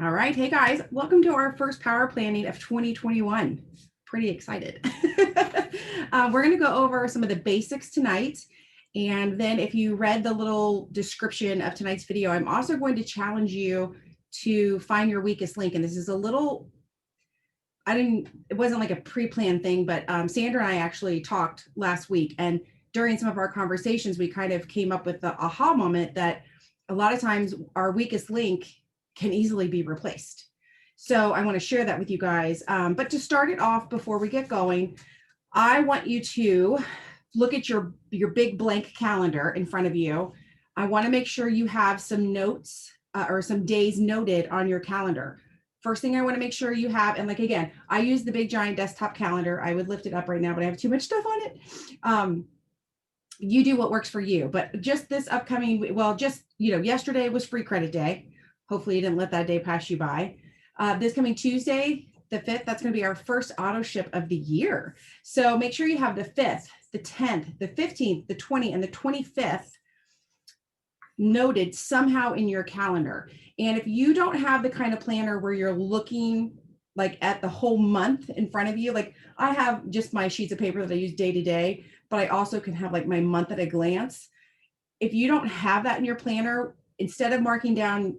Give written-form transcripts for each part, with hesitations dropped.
All right. Hey guys, welcome to our first power planning of 2021. Pretty excited. We're going to go over some of the basics tonight. And then if you read the little description of tonight's video, I'm also going to challenge you to find your weakest link. And this is a little, it wasn't like a pre-planned thing, but Sandra and I actually talked last week. And during some of our conversations, we kind of came up with the aha moment that a lot of times our weakest link can easily be replaced. So I want to share that with you guys. But to start it off, before we get going, I want you to look at your big blank calendar in front of you. I want to make sure you have some notes or some days noted on your calendar. First thing I want to make sure you have, and like, again, I use the big giant desktop calendar. I would lift it up right now, but I have too much stuff on it. You do what works for you, but just this upcoming, well, just, yesterday was free credit day. Hopefully you didn't let that day pass you by. This coming Tuesday, the 5th, that's going to be our first auto ship of the year. So make sure you have the 5th, the 10th, the 15th, the 20th, and the 25th noted somehow in your calendar. And if you don't have the kind of planner where you're looking like at the whole month in front of you, like I have just my sheets of paper that I use day to day, but I also can have like my month at a glance. If you don't have that in your planner, instead of marking down,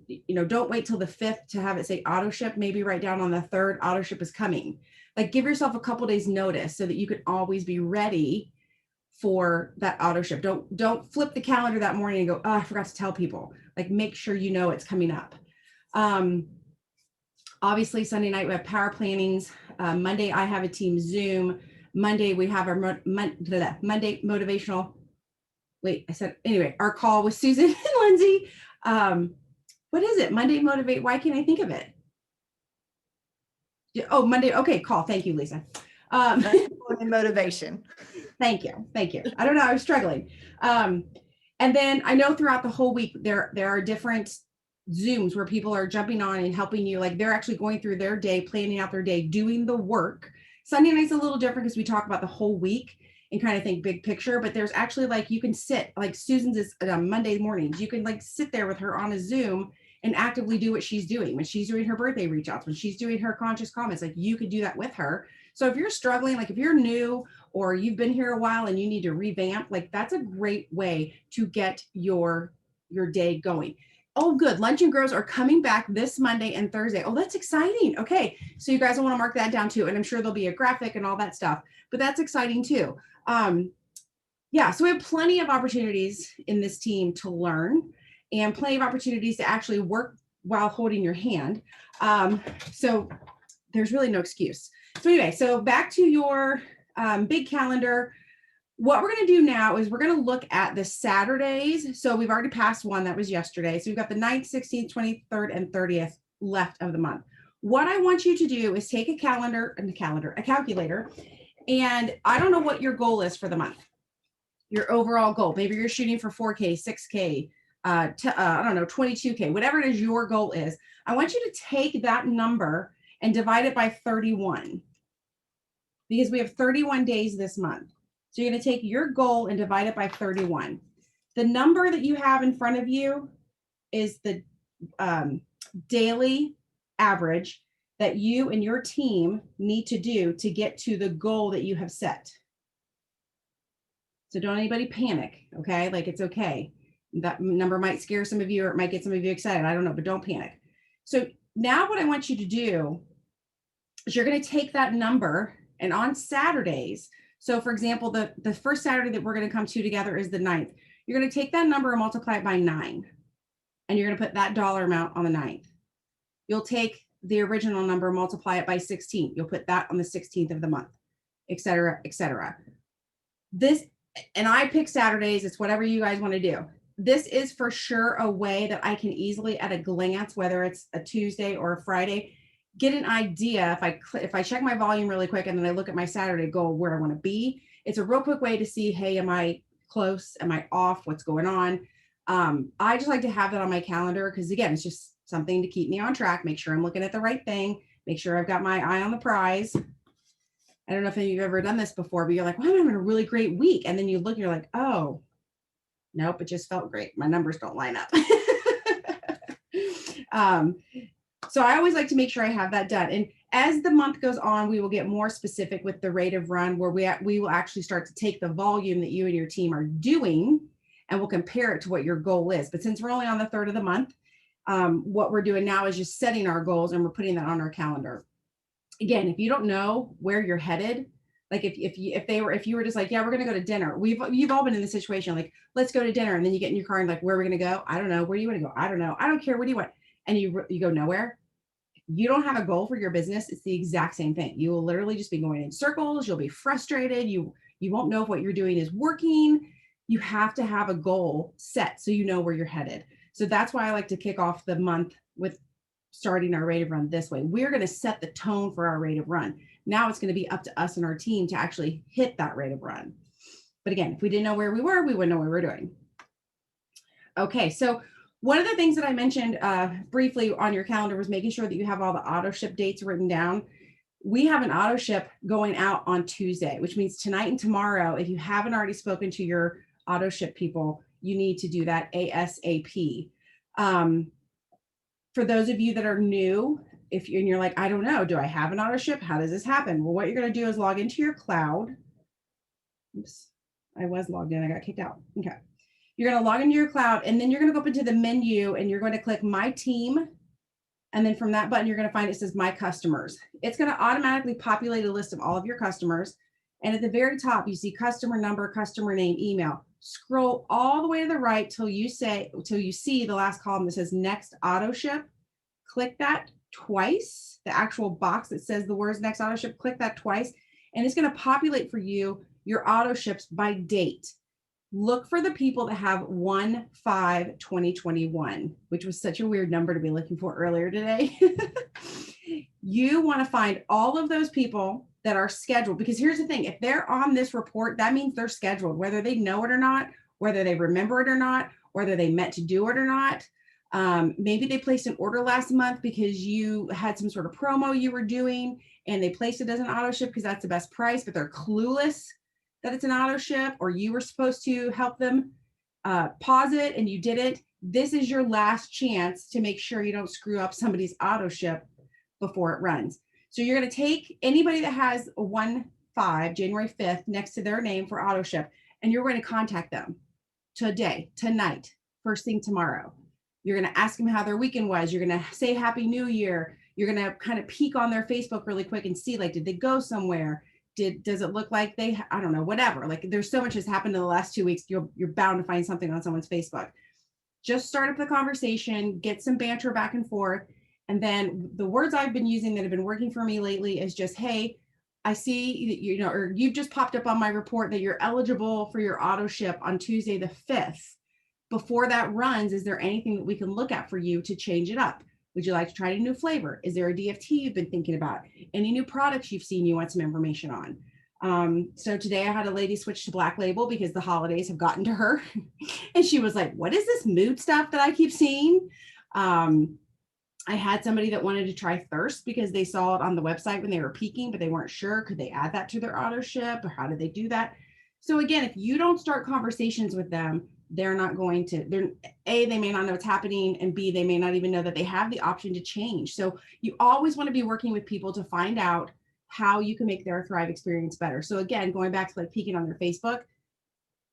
don't wait till the 5th to have it say auto ship, maybe write down on the 3rd, auto ship is coming. Like give yourself a couple days notice so that you can always be ready for that auto ship. Don't flip the calendar that morning and go, oh, I forgot to tell people. Like make sure you know it's coming up. Obviously Sunday night we have power plannings. Monday I have a team Zoom. Monday we have our Monday motivational. Wait, I said, anyway, our call with Susan and Lindsay. What is it? Monday Motivate. Why can't I think of it? Oh, Monday. Okay, call. Thank you, Lisa. Motivation. Thank you. Thank you. I don't know. I was struggling. And then I know throughout the whole week, there are different Zooms where people are jumping on and helping you. Like they're actually going through their day, planning out their day, doing the work. Sunday night's a little different because we talk about the whole week and kind of think big picture, but there's actually like, you can sit, like Susan's is Monday mornings, you can like sit there with her on a Zoom and actively do what she's doing. When she's doing her birthday reach outs, when she's doing her conscious comments, like you could do that with her. So if you're struggling, like if you're new or you've been here a while and you need to revamp, like that's a great way to get your day going. Oh, good. Lunch and Grows are coming back this Monday and Thursday. Oh, that's exciting. Okay. So you guys will want to mark that down too. And I'm sure there'll be a graphic and all that stuff, but that's exciting too. Yeah, so we have plenty of opportunities in this team to learn and plenty of opportunities to actually work while holding your hand. So there's really no excuse. So anyway, so back to your big calendar. What we're going to do now is we're going to look at the Saturdays. So we've already passed one that was yesterday. So we've got the 9th, 16th, 23rd, and 30th left of the month. What I want you to do is take a calculator, and I don't know what your goal is for the month, your overall goal. Maybe you're shooting for 4K, 6K, I don't know, 22K, whatever it is your goal is. I want you to take that number and divide it by 31 because we have 31 days this month. So you're going to take your goal and divide it by 31. The number that you have in front of you is the daily average that you and your team need to do to get to the goal that you have set. So don't anybody panic, okay? Like it's okay. That number might scare some of you or it might get some of you excited. I don't know, but don't panic. So now what I want you to do is you're going to take that number, and on Saturdays, so for example, the first Saturday that we're going to come to together is the 9th. You're going to take that number and multiply it by 9. And you're going to put that dollar amount on the 9th. You'll take the original number, multiply it by 16. You'll put that on the 16th of the month, et cetera, et cetera. This, and I pick Saturdays, it's whatever you guys want to do. This is for sure a way that I can easily at a glance, whether it's a Tuesday or a Friday, get an idea. If I check my volume really quick and then I look at my Saturday goal where I want to be, it's a real quick way to see, hey, am I close? Am I off? What's going on? I just like to have that on my calendar because again, it's just something to keep me on track, make sure I'm looking at the right thing, make sure I've got my eye on the prize. I don't know if any of you've ever done this before, but you're like, well, I'm having a really great week. And then you look and you're like, oh, nope, it just felt great. My numbers don't line up. So I always like to make sure I have that done. And as the month goes on, we will get more specific with the rate of run, where we will actually start to take the volume that you and your team are doing, and we'll compare it to what your goal is. But since we're only on the third of the month, what we're doing now is just setting our goals, and we're putting that on our calendar. Again, if you don't know where you're headed, like if you were just like, yeah, we're gonna go to dinner. You've all been in the situation, like, let's go to dinner, and then you get in your car and like, where are we gonna go? I don't know. Where do you want to go? I don't know. I don't care. Where do you want? And you go nowhere. You don't have a goal for your business. It's the exact same thing. You will literally just be going in circles. You'll be frustrated. You won't know if what you're doing is working. You have to have a goal set so you know where you're headed. So that's why I like to kick off the month with starting our rate of run this way. We're going to set the tone for our rate of run. Now it's going to be up to us and our team to actually hit that rate of run. But again, if we didn't know where we were, we wouldn't know what we were doing. Okay, so one of the things that I mentioned briefly on your calendar was making sure that you have all the auto ship dates written down. We have an auto ship going out on Tuesday, which means tonight and tomorrow, if you haven't already spoken to your auto ship people, you need to do that ASAP. For those of you that are new, and you're like, I don't know, do I have an auto ship? How does this happen? Well, what you're going to do is log into your cloud. Oops, I was logged in. I got kicked out. Okay. You're going to log into your cloud, and then you're going to go up into the menu, and you're going to click My Team. And then from that button, you're going to find it says My Customers. It's going to automatically populate a list of all of your customers. And at the very top, you see customer number, customer name, email. Scroll all the way to the right till you see the last column that says Next Auto Ship. Click that twice, the actual box that says the words Next Auto Ship, click that twice, and it's going to populate for you your auto ships by date. Look for the people that have 1/5/2021, which was such a weird number to be looking for earlier today. You want to find all of those people that are scheduled, because here's the thing, if they're on this report, that means they're scheduled, whether they know it or not, whether they remember it or not, whether they meant to do it or not. Maybe they placed an order last month because you had some sort of promo you were doing, and they placed it as an auto ship because that's the best price, but they're clueless that it's an auto ship, or you were supposed to help them pause it and you didn't. This is your last chance to make sure you don't screw up somebody's auto ship before it runs. So you're going to take anybody that has a 1/5, January 5th, next to their name for auto ship, and you're going to contact them today, tonight, first thing tomorrow. You're going to ask them how their weekend was. You're going to say Happy New Year. You're going to kind of peek on their Facebook really quick and see, like, did they go somewhere? Does it look like they, I don't know, whatever. Like, there's so much has happened in the last 2 weeks. You're bound to find something on someone's Facebook. Just start up the conversation, get some banter back and forth. And then the words I've been using that have been working for me lately is just, hey, I see, or you've just popped up on my report that you're eligible for your auto ship on Tuesday the 5th. Before that runs, is there anything that we can look at for you to change it up? Would you like to try a new flavor? Is there a DFT you've been thinking about? Any new products you've seen you want some information on? So today I had a lady switch to Black Label because the holidays have gotten to her. And she was like, what is this mood stuff that I keep seeing? I had somebody that wanted to try Thirst because they saw it on the website when they were peaking, but they weren't sure. Could they add that to their auto ship, or how did they do that? So again, if you don't start conversations with them, they're not going to, A, they may not know what's happening, and B, they may not even know that they have the option to change. So you always want to be working with people to find out how you can make their Thrive experience better. So again, going back to like peeking on their Facebook,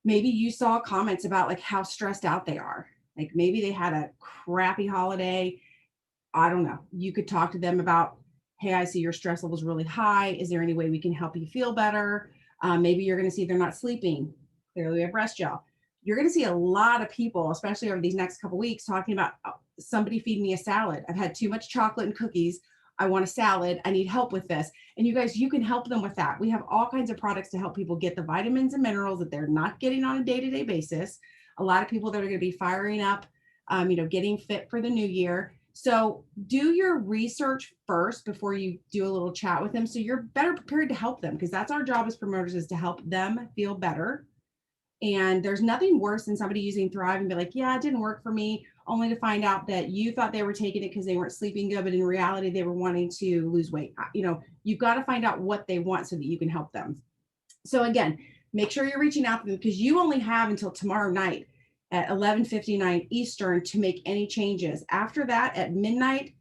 maybe you saw comments about like how stressed out they are. Like maybe they had a crappy holiday. I don't know. You could talk to them about, hey, I see your stress level is really high. Is there any way we can help you feel better? Maybe you're going to see they're not sleeping. Clearly we have rest gel. You're going to see a lot of people, especially over these next couple of weeks, talking about, oh, somebody feed me a salad. I've had too much chocolate and cookies. I want a salad. I need help with this. And you guys, you can help them with that. We have all kinds of products to help people get the vitamins and minerals that they're not getting on a day-to-day basis. A lot of people that are going to be firing up, getting fit for the new year. So do your research first before you do a little chat with them, so you're better prepared to help them, because that's our job as promoters, is to help them feel better. And there's nothing worse than somebody using Thrive and be like, yeah, it didn't work for me, only to find out that you thought they were taking it because they weren't sleeping good, but in reality, they were wanting to lose weight. You've got to find out what they want so that you can help them. So again, make sure you're reaching out to them, because you only have until tomorrow night at 11:59 Eastern to make any changes. After that, at midnight,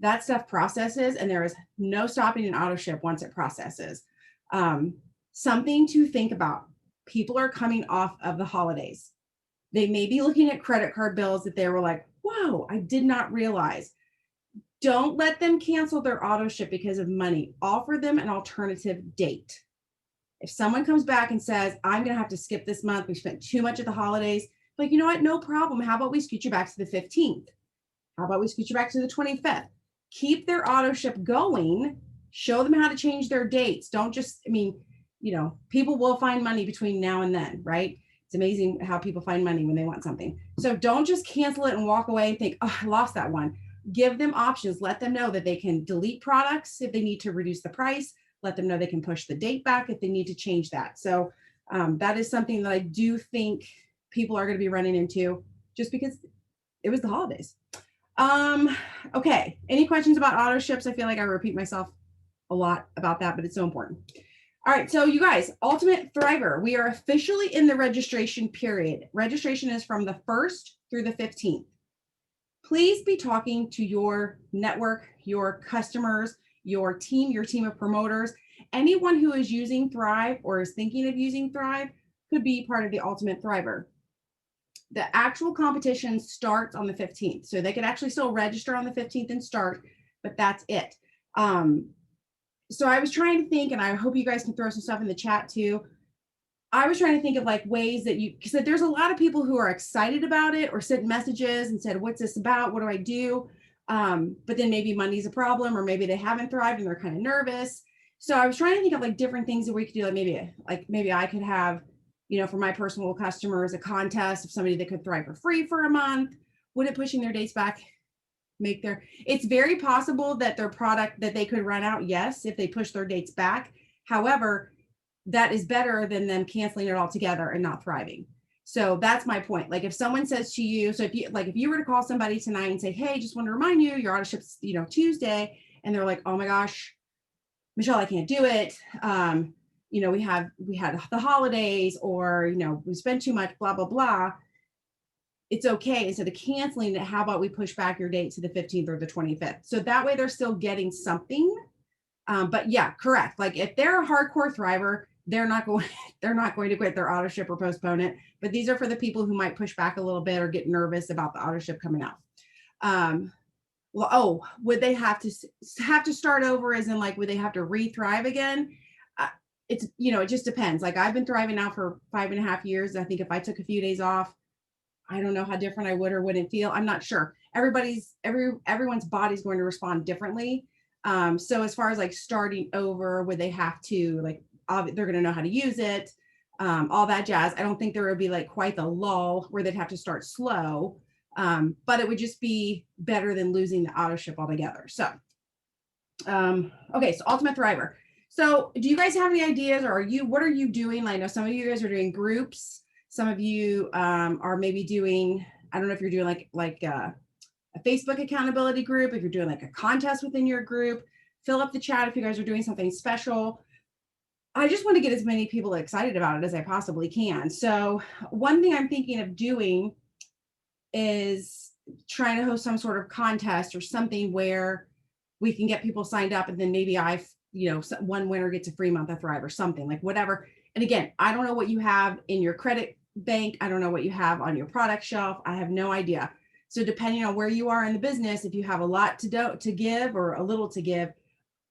that stuff processes and there is no stopping an auto ship once it processes. Um, Something to think about. People are coming off of the holidays. They may be looking at credit card bills that they were like, whoa, I did not realize. Don't let them cancel their auto ship because of money. Offer them an alternative date. If someone comes back and says, I'm going to have to skip this month, we spent too much at the holidays, like, you know what? No problem. How about we scoot you back to the 15th? How about we scoot you back to the 25th? Keep their auto ship going. Show them how to change their dates. Don't just, I mean, people will find money between now and then, right? It's amazing how people find money when they want something. So don't just cancel it and walk away and think, oh, I lost that one. Give them options. Let them know that they can delete products if they need to reduce the price. Let them know they can push the date back if they need to change that. So that is something that I do think people are going to be running into just because it was the holidays. Okay. Any questions about auto ships? I feel like I repeat myself a lot about that, but it's so important. All right. So you guys, Ultimate Thriver, we are officially in the registration period. Registration is from the 1st through the 15th. Please be talking to your network, your customers, your team of promoters. Anyone who is using Thrive or is thinking of using Thrive could be part of the Ultimate Thriver. The actual competition starts on the 15th. So they could actually still register on the 15th and start, but that's it. So I was trying to think, and I hope you guys can throw some stuff in the chat too. I was trying to think of like ways that because there's a lot of people who are excited about it or sent messages and said, what's this about? What do I do? But then maybe money's a problem, or maybe they haven't thrived and they're kind of nervous. So I was trying to think of like different things that we could do. Like maybe I could have, for my personal customers, a contest of somebody that could thrive for free for a month. Would it pushing their dates back it's very possible that their product that they could run out, yes, if they push their dates back. However, that is better than them canceling it altogether and not thriving. So that's my point. Like if someone says to you, so if you were to call somebody tonight and say, hey, just want to remind you, your auto ship's, Tuesday, and they're like, oh my gosh, Michelle, I can't do it. We had the holidays, or, we spent too much, blah, blah, blah. It's okay. Instead of canceling it, how about we push back your date to the 15th or the 25th? So that way they're still getting something. But yeah, correct. Like if they're a hardcore thriver, they're not going to quit their auto ship or postpone it. But these are for the people who might push back a little bit or get nervous about the auto ship coming out. Would they have to start over, as in like, would they have to re-thrive again? It just depends. Like I've been thriving now for 5.5 years. I think if I took a few days off, I don't know how different I would or wouldn't feel. I'm not sure. Everyone's body's going to respond differently. So as far as like starting over, would they have to they're going to know how to use it, all that jazz. I don't think there would be like quite the lull where they'd have to start slow, but it would just be better than losing the auto ship altogether. So, okay, so Ultimate Thriver. So do you guys have any ideas, or what are you doing? I know some of you guys are doing groups. Some of you are maybe doing, I don't know if you're doing like a Facebook accountability group, if you're doing like a contest within your group. Fill up the chat if you guys are doing something special. I just want to get as many people excited about it as I possibly can. So one thing I'm thinking of doing is trying to host some sort of contest or something where we can get people signed up, and then maybe one winner gets a free month of Thrive or something, like whatever. And again, I don't know what you have in your credit bank. I don't know what you have on your product shelf. I have no idea. So depending on where you are in the business, if you have a lot to give or a little to give,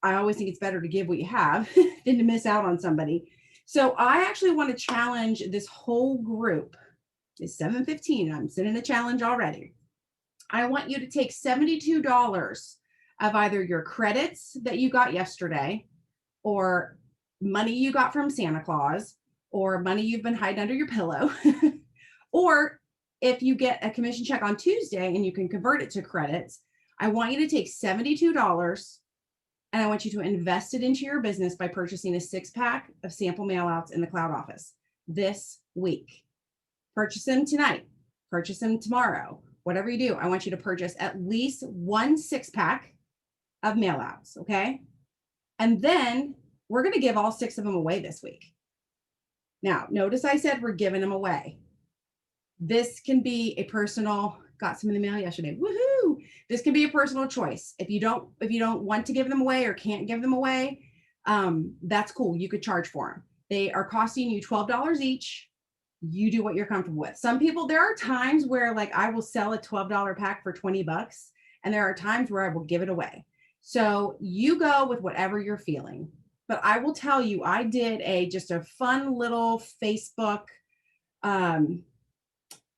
I always think it's better to give what you have than to miss out on somebody. So I actually want to challenge this whole group. It's 7:15. I'm sending a challenge already. I want you to take $72 of either your credits that you got yesterday, or money you got from Santa Claus, or money you've been hiding under your pillow, or if you get a commission check on Tuesday and you can convert it to credits, I want you to take $72 and I want you to invest it into your business by purchasing a 6-pack of sample mailouts in the Cloud Office this week. Purchase them tonight, purchase them tomorrow, whatever you do. I want you to purchase at least one 6-pack of mailouts, okay? And then we're going to give all 6 of them away this week. Now, notice I said we're giving them away. This can be a personal, got some in the mail yesterday. Woohoo! This can be a personal choice. If you don't want to give them away or can't give them away, that's cool. You could charge for them. They are costing you $12 each. You do what you're comfortable with. Some people, there are times where like I will sell a $12 pack for 20 bucks, and there are times where I will give it away. So you go with whatever you're feeling. But I will tell you, I did just a fun little Facebook,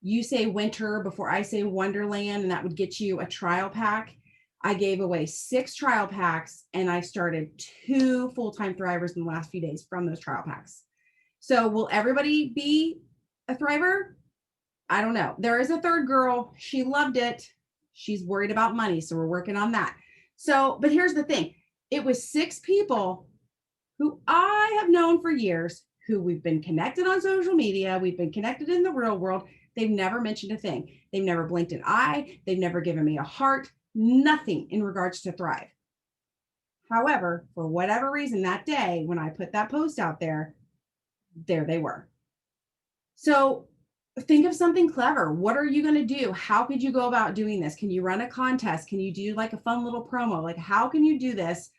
you say winter before I say wonderland, and that would get you a trial pack. I gave away 6 trial packs, and I started 2 full-time Thrivers in the last few days from those trial packs. So will everybody be a Thriver? I don't know. There is a third girl. She loved it. She's worried about money, so we're working on that. So, but here's the thing. It was 6 people who I have known for years, who we've been connected on social media. We've been connected in the real world. They've never mentioned a thing. They've never blinked an eye. They've never given me a heart, nothing in regards to Thrive. However, for whatever reason that day, when I put that post out there they were. So think of something clever. What are you going to do? How could you go about doing this? Can you run a contest? Can you do like a fun little promo? Like, how can you do this?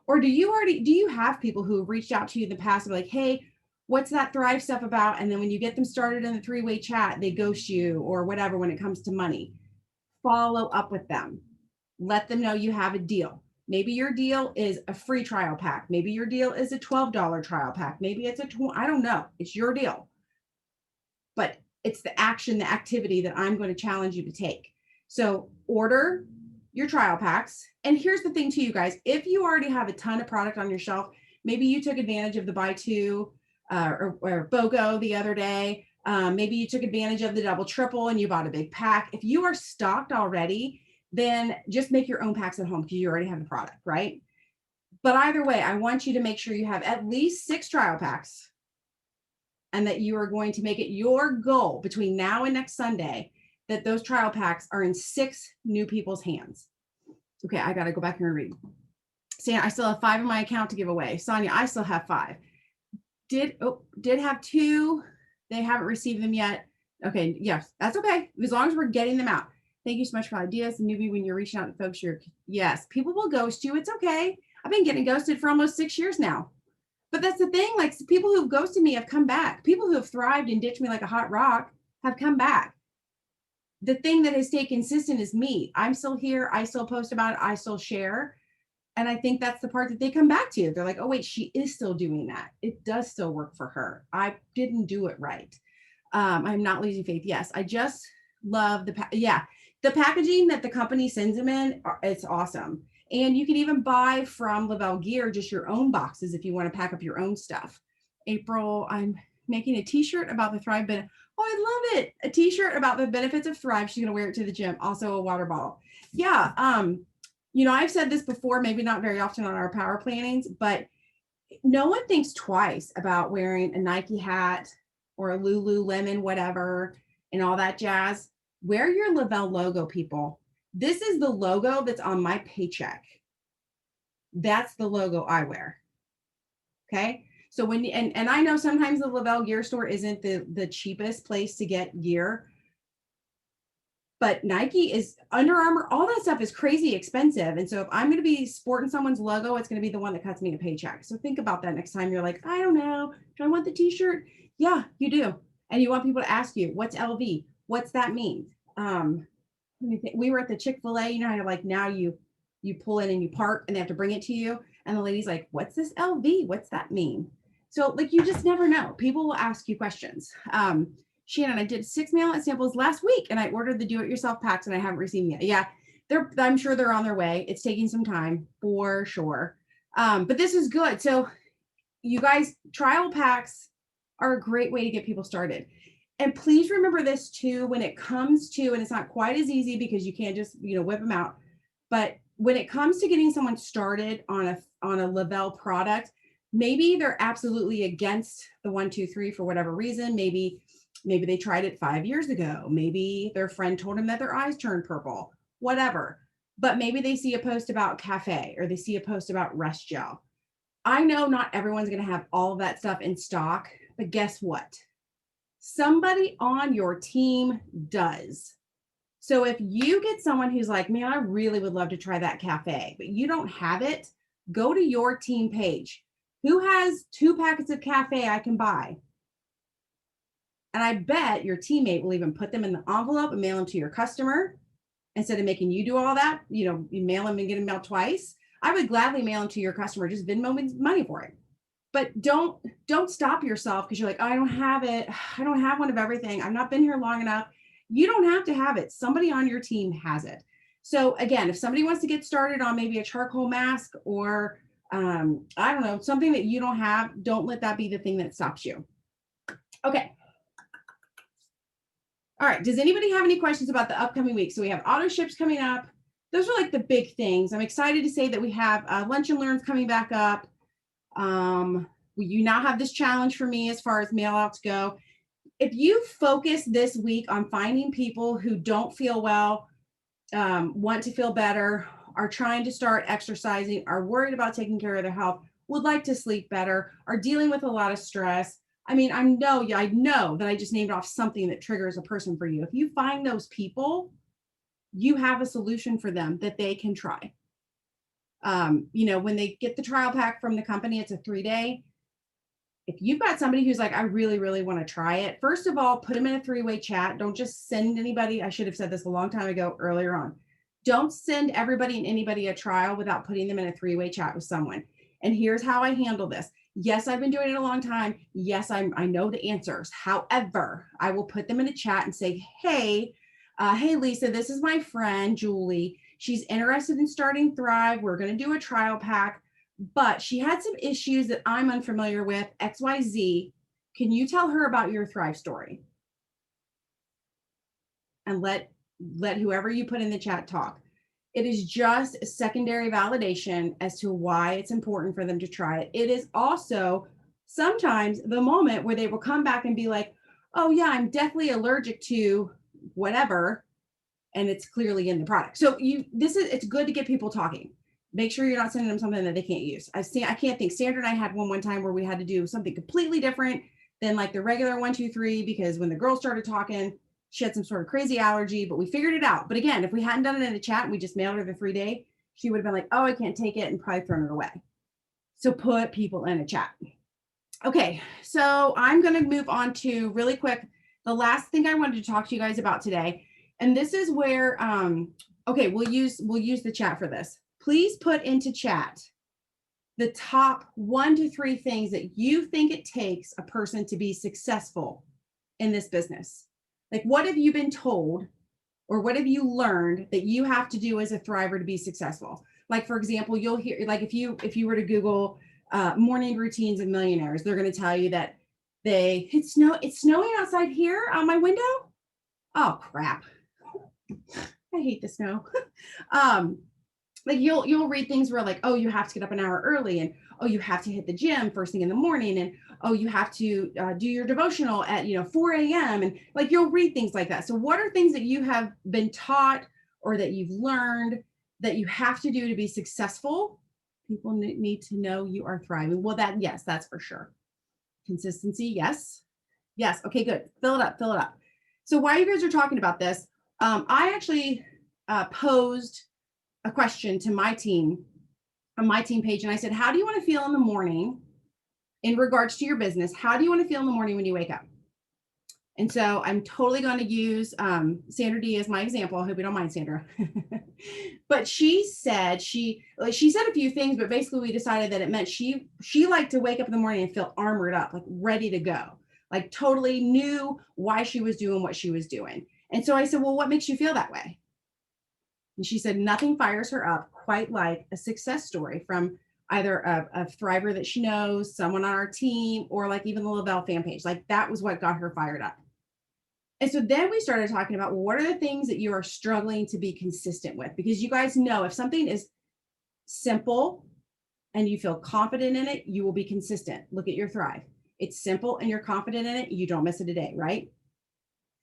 Or do you have people who have reached out to you in the past and be like, hey, what's that Thrive stuff about? And then when you get them started in the 3-way chat, they ghost you or whatever when it comes to money. Follow up with them. Let them know you have a deal. Maybe your deal is a free trial pack. Maybe your deal is a $12 trial pack. Maybe it's I don't know. It's your deal. But it's the action, the activity that I'm going to challenge you to take. So order your trial packs. And here's the thing to you guys. If you already have a ton of product on your shelf, maybe you took advantage of the buy two or BOGO the other day. Maybe you took advantage of the double, triple, and you bought a big pack. If you are stocked already, then just make your own packs at home because you already have the product, right? But either way, I want you to make sure you have at least 6 trial packs and that you are going to make it your goal between now and next Sunday that those trial packs are in 6 new people's hands. Okay, I got to go back here and read. Stan, I still have 5 in my account to give away. Sonia, I still have 5. Did have 2. They haven't received them yet. Okay, yes, that's okay. As long as we're getting them out. Thank you so much for ideas. Newbie, when you're reaching out to folks, yes, people will ghost you. It's okay. I've been getting ghosted for almost 6 years now. But that's the thing, like people who've ghosted me have come back. People who have thrived and ditched me like a hot rock have come back. The thing that has stayed consistent is me. I'm still here. I still post about it. I still share. And I think that's the part that they come back to. They're like, oh, wait, she is still doing that. It does still work for her. I didn't do it right. I'm not losing faith. Yes, I just love the packaging that the company sends them in. It's awesome. And you can even buy from Lavelle Gear just your own boxes if you want to pack up your own stuff. April, I'm making a t-shirt about the Thrive benefit. Oh, I love it. A t-shirt about the benefits of Thrive. She's going to wear it to the gym. Also a water bottle. Yeah. I've said this before, maybe not very often on our power plannings, but no one thinks twice about wearing a Nike hat or a Lululemon, whatever, and all that jazz. Wear your Lavelle logo, people. This is the logo that's on my paycheck. That's the logo I wear. Okay. So and I know sometimes the Lavelle Gear store isn't the cheapest place to get gear, but Nike is Under Armour, all that stuff is crazy expensive. And so if I'm going to be sporting someone's logo, it's going to be the one that cuts me a paycheck. So think about that next time you're like, I don't know, do I want the t-shirt? Yeah, you do. And you want people to ask you, what's LV? What's that mean? We were at the Chick-fil-A, you know how like now you pull in and you park and they have to bring it to you. And the lady's like, what's this LV? What's that mean? So like, you just never know. People will ask you questions. Shannon, I did 6 mail out samples last week and I ordered the do-it-yourself packs and I haven't received them yet. Yeah, I'm sure they're on their way. It's taking some time for sure. But this is good. So you guys, trial packs are a great way to get people started. And please remember this too, when it comes to, and it's not quite as easy because you can't just, whip them out. But when it comes to getting someone started on a Lavelle product, maybe they're absolutely against the 1, 2, 3 for whatever reason. Maybe they tried it 5 years ago. Maybe their friend told them that their eyes turned purple, whatever. But maybe they see a post about cafe or they see a post about rest gel. I know not everyone's going to have all of that stuff in stock, but guess what? Somebody on your team does. So if you get someone who's like, man, I really would love to try that cafe, but you don't have it, go to your team page. Who has 2 packets of cafe I can buy? And I bet your teammate will even put them in the envelope and mail them to your customer instead of making you do all that. You mail them and get them mailed twice. I would gladly mail them to your customer, just Venmo me money for it. But don't stop yourself because you're like, oh, I don't have it. I don't have one of everything. I've not been here long enough. You don't have to have it. Somebody on your team has it. So again, if somebody wants to get started on maybe a charcoal mask or I don't know, something that you don't have, don't let that be the thing that stops you. Okay. All right. Does anybody have any questions about the upcoming week? So we have auto ships coming up. Those are like the big things. I'm excited to say that we have Lunch and Learns coming back up. You now have this challenge for me as far as mail outs go. If you focus this week on finding people who don't feel well, want to feel better, are trying to start exercising, are worried about taking care of their health, would like to sleep better, are dealing with a lot of stress. I mean, I know that I just named off something that triggers a person for you. If you find those people, you have a solution for them that they can try. When they get the trial pack from the company, it's a 3-day. If you've got somebody who's like, I really, really want to try it, first of all, put them in a 3-way chat. Don't just send anybody. I should have said this a long time ago earlier on. Don't send everybody and anybody a trial without putting them in a 3-way chat with someone. And here's how I handle this. Yes, I've been doing it a long time. Yes, I know the answers. However, I will put them in a chat and say, hey, Lisa, this is my friend, Julie. She's interested in starting Thrive. We're going to do a trial pack, but she had some issues that I'm unfamiliar with, XYZ. Can you tell her about your Thrive story? And let whoever you put in the chat talk. It is just a secondary validation as to why it's important for them to try it. It is also sometimes the moment where they will come back and be like, oh yeah, I'm definitely allergic to whatever. And it's clearly in the product. So it's good to get people talking. Make sure you're not sending them something that they can't use. I can't think. Sandra and I had one time where we had to do something completely different than like the regular 1, 2, 3, because when the girl started talking, she had some sort of crazy allergy, but we figured it out. But again, if we hadn't done it in a chat and we just mailed her the 3-day, she would have been like, oh, I can't take it, and probably thrown it away. So put people in a chat. Okay, so I'm going to move on to really quick the last thing I wanted to talk to you guys about today. And this is where, we'll use the chat for this. Please put into chat the top 1 to 3 things that you think it takes a person to be successful in this business. Like, what have you been told or what have you learned that you have to do as a Thriver to be successful? Like, for example, you'll hear, like, if you were to Google morning routines of millionaires, they're going to tell you that it's snowing outside here on my window. Oh, crap. I hate the snow. Like you'll read things where like, oh, you have to get up an hour early, and oh, you have to hit the gym first thing in the morning, and oh, you have to do your devotional at 4 a.m. and like you'll read things like that. So what are things that you have been taught or that you've learned that you have to do to be successful? People need to know you are thriving. Well, yes, that's for sure. Consistency, yes. Okay, good. Fill it up. So while you guys are talking about this, I actually posed a question to my team on my team page. And I said, how do you want to feel in the morning in regards to your business? How do you want to feel in the morning when you wake up? And so I'm totally going to use Sandra D as my example. I hope you don't mind, Sandra. But she said a few things, but basically we decided that it meant she liked to wake up in the morning and feel armored up, like ready to go, like totally knew why she was doing what she was doing. And so I said, well, what makes you feel that way? And she said, nothing fires her up quite like a success story from either a Thriver that she knows, someone on our team, or like even the Lavelle fan page. Like that was what got her fired up. And so then we started talking about, well, what are the things that you are struggling to be consistent with? Because you guys know if something is simple and you feel confident in it, you will be consistent. Look at your Thrive. It's simple and you're confident in it. You don't miss it a day, right?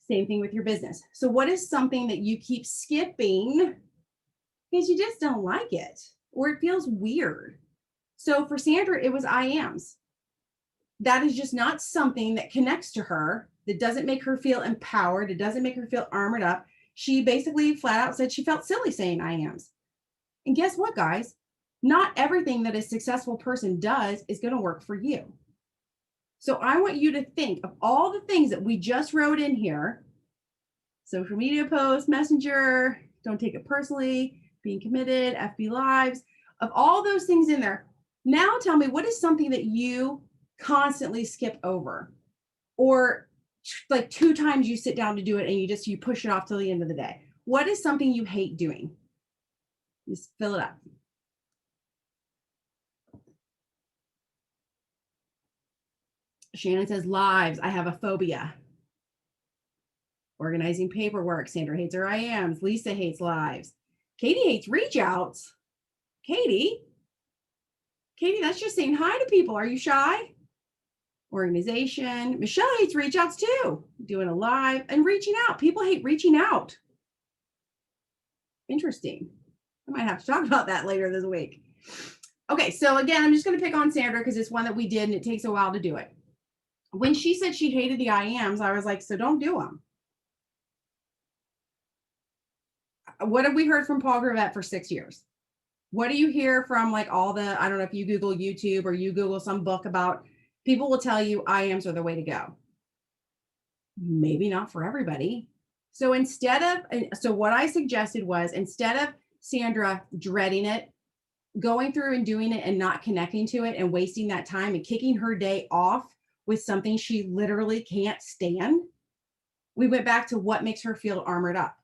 Same thing with your business. So what is something that you keep skipping because you just don't like it or it feels weird? So for Sandra, it was I ams. That is just not something that connects to her, that doesn't make her feel empowered. It doesn't make her feel armored up. she basically flat out said she felt silly saying I ams. And guess what, guys? Not everything that a successful person does is going to work for you. So I want you to think of all the things that we just wrote in here: social media posts, messenger, don't take it personally, being committed, FB lives, of all those things in there. Now tell me, what is something that you constantly skip over, or like 2 times you sit down to do it and you push it off till the end of the day? What is something you hate doing? Just fill it up. Shannon says lives. I have a phobia. Organizing paperwork. Sandra hates her IMs. Lisa hates lives. Katie hates reach outs. Katie, that's just saying hi to people. Are you shy? Organization. Michelle hates reach outs too. Doing a live and reaching out. People hate reaching out. Interesting. I might have to talk about that later this week. Okay, so again, I'm just going to pick on Sandra because it's one that we did and it takes a while to do it. When she said she hated the IMs, I was like, so don't do them. What have we heard from Paul Gravett for 6 years? What do you hear from like all the, I don't know if you Google YouTube or you Google some book about, people will tell you IMs are the way to go. Maybe not for everybody. So what I suggested was, instead of Sandra dreading it, going through and doing it and not connecting to it and wasting that time and kicking her day off with something she literally can't stand, we went back to what makes her feel armored up.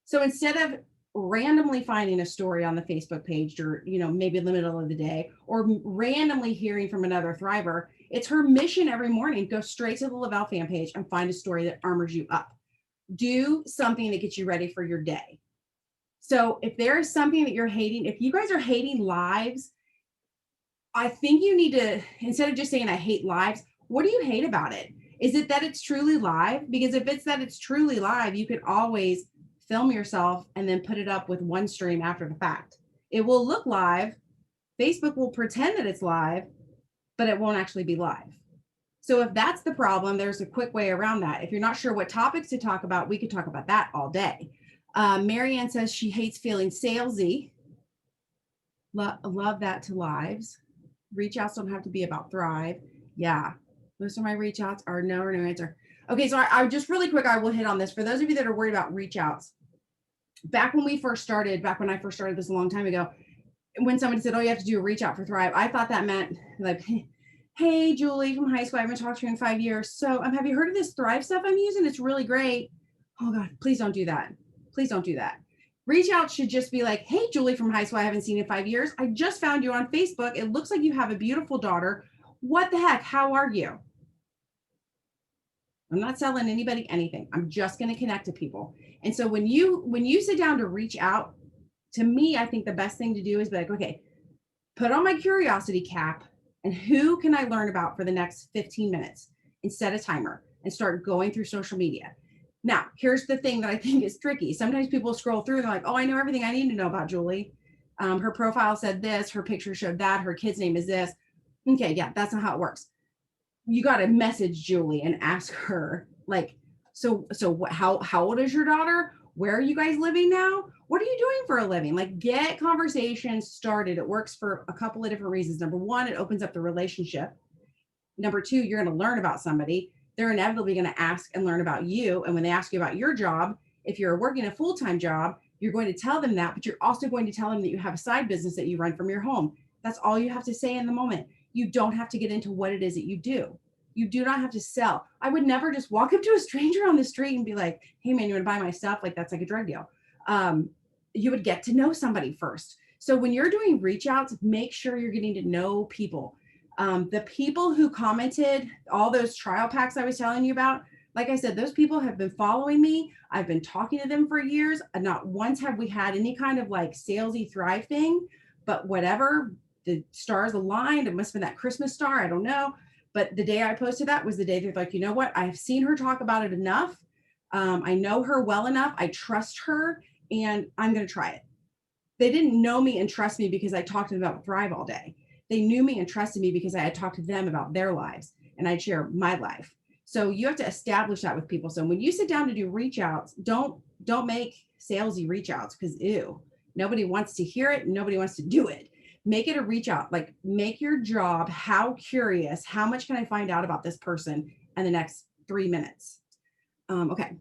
So instead of randomly finding a story on the Facebook page, or maybe in the middle of the day, or randomly hearing from another thriver, it's her mission every morning: go straight to the Lavelle fan page and find a story that armors you up. Do something that gets you ready for your day. So if there is something that you're hating, if you guys are hating lives, I think you need to, instead of just saying I hate lives, what do you hate about it? Is it that it's truly live? Because if it's that it's truly live, you can always film yourself and then put it up with one stream after the fact. It will look live. Facebook will pretend that it's live, but it won't actually be live. So if that's the problem, there's a quick way around that. If you're not sure what topics to talk about, we could talk about that all day. Marianne says she hates feeling salesy. Love that to lives. Reach outs don't have to be about Thrive. Yeah, most of my reach outs are no or no answer. Okay, so I just really quick, I will hit on this. For those of you that are worried about reach outs, back when I first started this a long time ago, when somebody said, oh, you have to do a reach out for Thrive, I thought that meant like, hey, Julie from high school, I haven't talked to you in 5 years. So have you heard of this Thrive stuff I'm using? It's really great. Oh God, please don't do that. Please don't do that. Reach out should just be like, hey, Julie from high school, I haven't seen you in 5 years. I just found you on Facebook. It looks like you have a beautiful daughter. What the heck? How are you? I'm not selling anybody anything. I'm just going to connect to people. And so when you sit down to reach out, to me, I think the best thing to do is be like, okay, put on my curiosity cap, and who can I learn about for the next 15 minutes, and set a timer and start going through social media. Now, here's the thing that I think is tricky. Sometimes people scroll through and they're like, oh, I know everything I need to know about Julie. Her profile said this, her picture showed that, her kid's name is this. Okay, yeah, that's not how it works. You got to message Julie and ask her, like, so how old is your daughter? Where are you guys living now? What are you doing for a living? Like, get conversations started. It works for a couple of different reasons. Number one, it opens up the relationship. Number two, you're going to learn about somebody. They're inevitably going to ask and learn about you. And when they ask you about your job, if you're working a full-time job, you're going to tell them that, but you're also going to tell them that you have a side business that you run from your home. That's all you have to say in the moment. You don't have to get into what it is that you do. You do not have to sell. I would never just walk up to a stranger on the street and be like, hey man, you want to buy my stuff? Like, that's like a drug deal. You would get to know somebody first. So when you're doing reach outs, make sure you're getting to know people. The people who commented all those trial packs I was telling you about, like I said, those people have been following me. I've been talking to them for years. And not once have we had any kind of like salesy Thrive thing, but whatever, the stars aligned. It must have been that Christmas star. I don't know. But the day I posted that was the day they're like, you know what? I have seen her talk about it enough. I know her well enough. I trust her, and I'm going to try it. They didn't know me and trust me because I talked to them about Thrive all day. They knew me and trusted me because I had talked to them about their lives, and I'd share my life. So you have to establish that with people. So when you sit down to do reach outs, don't Don't make salesy reach outs because ew, nobody wants to hear it. Nobody wants to do it. Make it a reach out, like make your job, how curious, how much can I find out about this person in the next 3 minutes? Okay.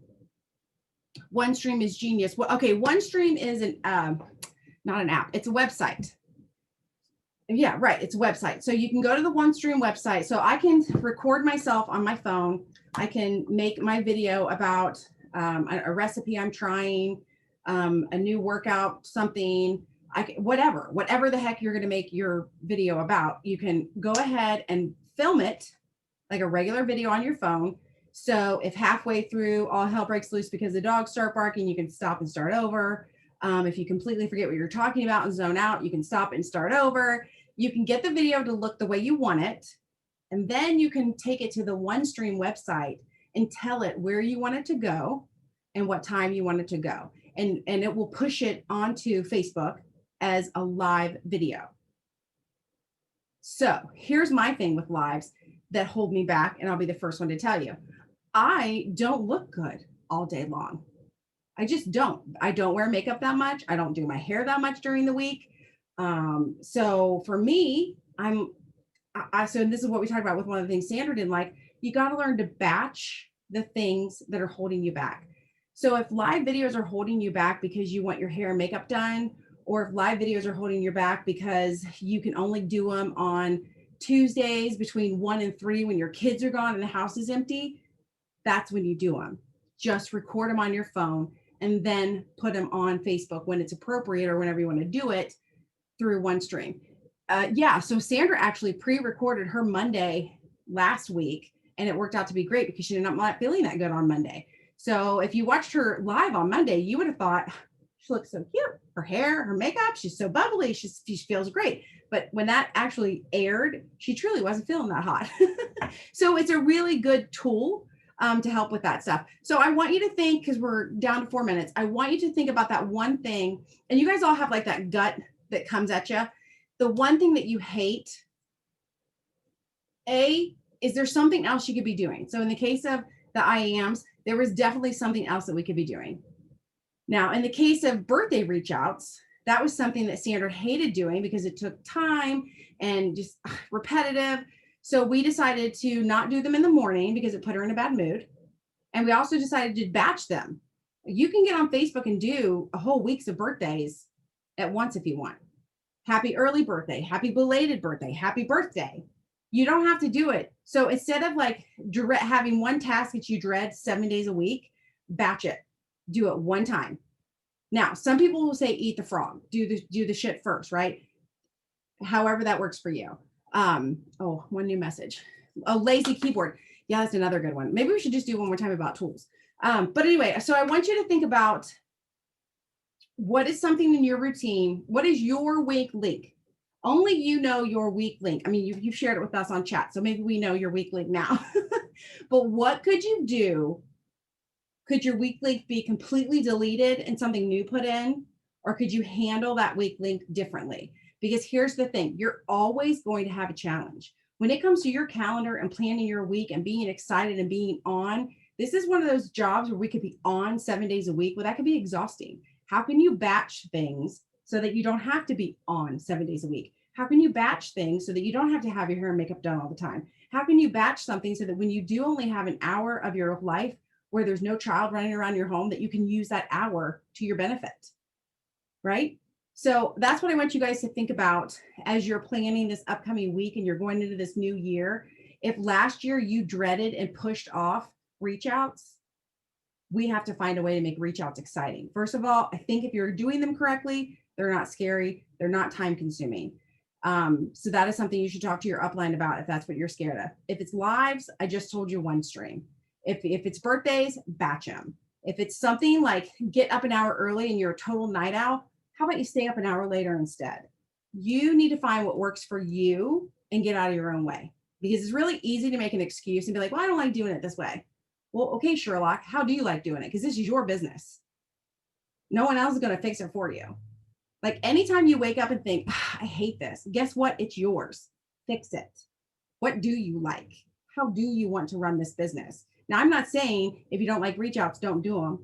OneStream is genius. Well, okay, OneStream is not an app, it's a website. Yeah, right. It's a website. So you can go to the OneStream website. So I can record myself on my phone. I can make my video about a recipe I'm trying, a new workout, something, whatever the heck you're going to make your video about, you can go ahead and film it like a regular video on your phone. So if halfway through all hell breaks loose because the dogs start barking, you can stop and start over. If you completely forget what you're talking about and zone out, you can stop and start over. You can get the video to look the way you want it. And then you can take it to the OneStream website and tell it where you want it to go and what time you want it to go. And it will push it onto Facebook as a live video. So here's my thing with lives that hold me back, and I'll be the first one to tell you. I don't look good all day long. I just don't. I don't wear makeup that much. I don't do my hair that much during the week. So for me, so this is what we talked about with one of the things Sandra didn't like. You got to learn to batch the things that are holding you back. So if live videos are holding you back because you want your hair and makeup done, or if live videos are holding you back because you can only do them on Tuesdays between 1 and 3 when your kids are gone and the house is empty, that's when you do them. Just record them on your phone and then put them on Facebook when it's appropriate or whenever you want to do it through OneStream. So Sandra actually pre-recorded her Monday last week, and it worked out to be great because she ended up not feeling that good on Monday. So if you watched her live on Monday, you would have thought, she looks so cute. Her hair, her makeup, she's so bubbly. She feels great. But when that actually aired, she truly wasn't feeling that hot. So it's a really good tool to help with that stuff. So I want you to think, because we're down to 4 minutes, I want you to think about that one thing. And you guys all have like that gut that comes at you. The one thing that you hate, is there something else you could be doing? So in the case of the IAMs, there was definitely something else that we could be doing. Now, in the case of birthday reach outs, that was something that Sandra hated doing because it took time and just repetitive. So we decided to not do them in the morning because it put her in a bad mood. And we also decided to batch them. You can get on Facebook and do a whole week's of birthdays at once if you want. Happy early birthday, happy belated birthday, happy birthday. You don't have to do it. So instead of like having one task that you dread 7 days a week, batch it. Do it one time. Now, some people will say eat the frog, do the shit first, right? However that works for you. One new message. A lazy keyboard. Yeah, that's another good one. Maybe we should just do one more time about tools. But anyway, so I want you to think about what is something in your routine. What is your weak link? Only you know your weak link. I mean, you've shared it with us on chat, so maybe we know your weak link now. But what could you do? Could your weak link be completely deleted and something new put in? Or could you handle that weak link differently? Because here's the thing, you're always going to have a challenge. When it comes to your calendar and planning your week and being excited and being on, this is one of those jobs where we could be on 7 days a week. Well, that could be exhausting. How can you batch things so that you don't have to be on 7 days a week? How can you batch things so that you don't have to have your hair and makeup done all the time? How can you batch something so that when you do only have an hour of your life where there's no child running around your home, that you can use that hour to your benefit, right? So that's what I want you guys to think about as you're planning this upcoming week and you're going into this new year. If last year you dreaded and pushed off reach outs, we have to find a way to make reach outs exciting. First of all, I think if you're doing them correctly, they're not scary, they're not time consuming. So that is something you should talk to your upline about if that's what you're scared of. If it's lives, I just told you OneStream. If it's birthdays, batch them. If it's something like get up an hour early and you're a total night owl, how about you stay up an hour later instead? You need to find what works for you and get out of your own way, because it's really easy to make an excuse and be like, well, I don't like doing it this way. Well, okay, Sherlock, how do you like doing it? Because this is your business. No one else is going to fix it for you. Like anytime you wake up and think, I hate this, guess what? It's yours. Fix it. What do you like? How do you want to run this business? Now, I'm not saying if you don't like reach outs, don't do them.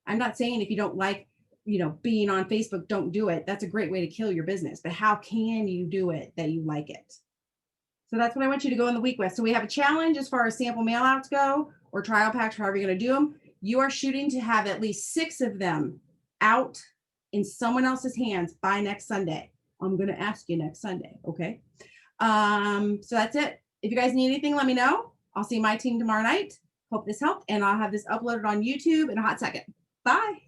I'm not saying if you don't like, being on Facebook, don't do it. That's a great way to kill your business. But how can you do it that you like it? So that's what I want you to go in the week with. So we have a challenge as far as sample mailouts go, or trial packs, however you're going to do them. You are shooting to have at least 6 of them out in someone else's hands by next Sunday. I'm going to ask you next Sunday. Okay. So that's it. If you guys need anything, let me know. I'll see my team tomorrow night. Hope this helped. And I'll have this uploaded on YouTube in a hot second. Bye.